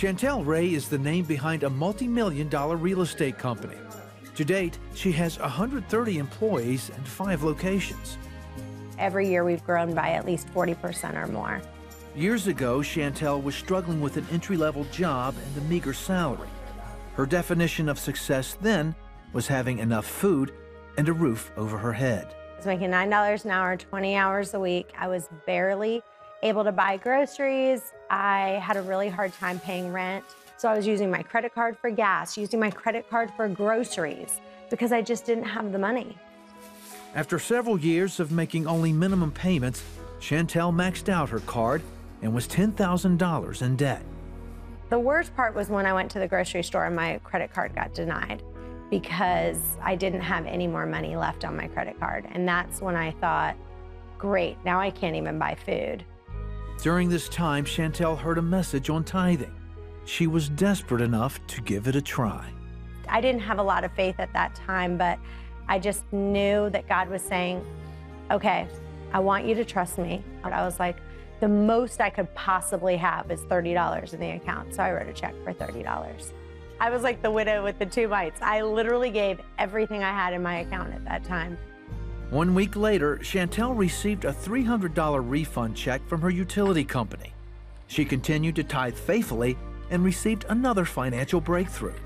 Chantel Ray is the name behind a multi-million-dollar real estate company. To date, she has 130 employees and 5 locations. Every year we've grown by at least 40% or more. Years ago, Chantel was struggling with an entry-level job and a meager salary. Her definition of success then was having enough food and a roof over her head. I was making $9 an hour, 20 hours a week. I was barely able to buy groceries. I had a really hard time paying rent. So I was using my credit card for gas, using my credit card for groceries, because I just didn't have the money. After several years of making only minimum payments, Chantel maxed out her card and was $10,000 in debt. The worst part was when I went to the grocery store and my credit card got denied because I didn't have any more money left on my credit card. And that's when I thought, great, now I can't even buy food. During this time, Chantel heard a message on tithing. She was desperate enough to give it a try. I didn't have a lot of faith at that time, but I just knew that God was saying, okay, I want you to trust me. I was like, the most I could possibly have is $30 in the account. So I wrote a check for $30. I was like the widow with the 2 mites. I literally gave everything I had in my account at that time. 1 week later, Chantel received a $300 refund check from her utility company. She continued to tithe faithfully and received another financial breakthrough.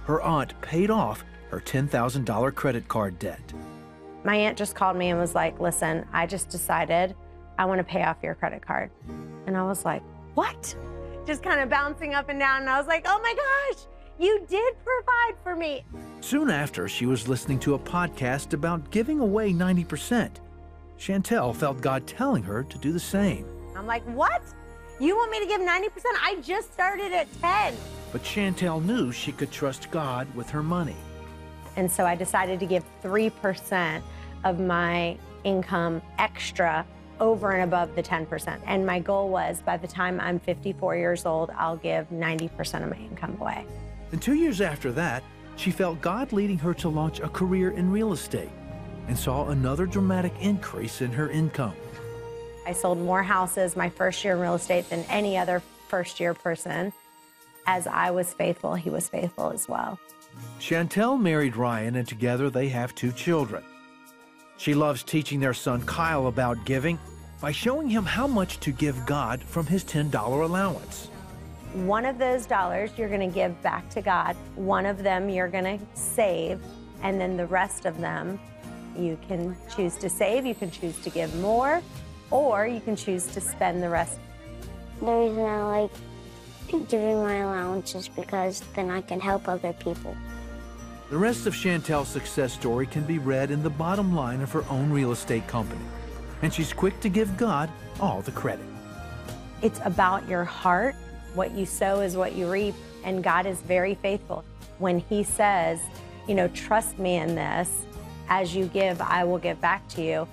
Her aunt paid off her $10,000 credit card debt. My aunt just called me and was like, listen, I just decided I want to pay off your credit card. And I was like, what? Just kind of bouncing up and down. And I was like, oh my gosh, you did provide for me. Soon after, she was listening to a podcast about giving away 90%. Chantel felt God telling her to do the same. I'm like, what? You want me to give 90%? I just started at 10. But Chantel knew she could trust God with her money. And so I decided to give 3% of my income extra over and above the 10%. And my goal was, by the time I'm 54 years old, I'll give 90% of my income away. And 2 years after that, she felt God leading her to launch a career in real estate and saw another dramatic increase in her income. I sold more houses my first year in real estate than any other first-year person. As I was faithful, he was faithful as well. Chantel married Ryan, and together they have 2 children. She loves teaching their son Kyle about giving by showing him how much to give God from his $10 allowance. One of those dollars you're going to give back to God. One of them you're going to save, and then the rest of them you can choose to save, you can choose to give more, or you can choose to spend the rest. The reason I like giving my allowances because then I can help other people. The rest of Chantel's success story can be read in the bottom line of her own real estate company, and she's quick to give God all the credit. It's about your heart. What you sow is what you reap, and God is very faithful. When he says, you know, trust me in this, as you give, I will give back to you,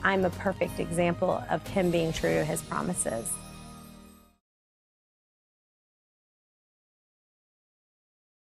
I'm a perfect example of him being true to his promises.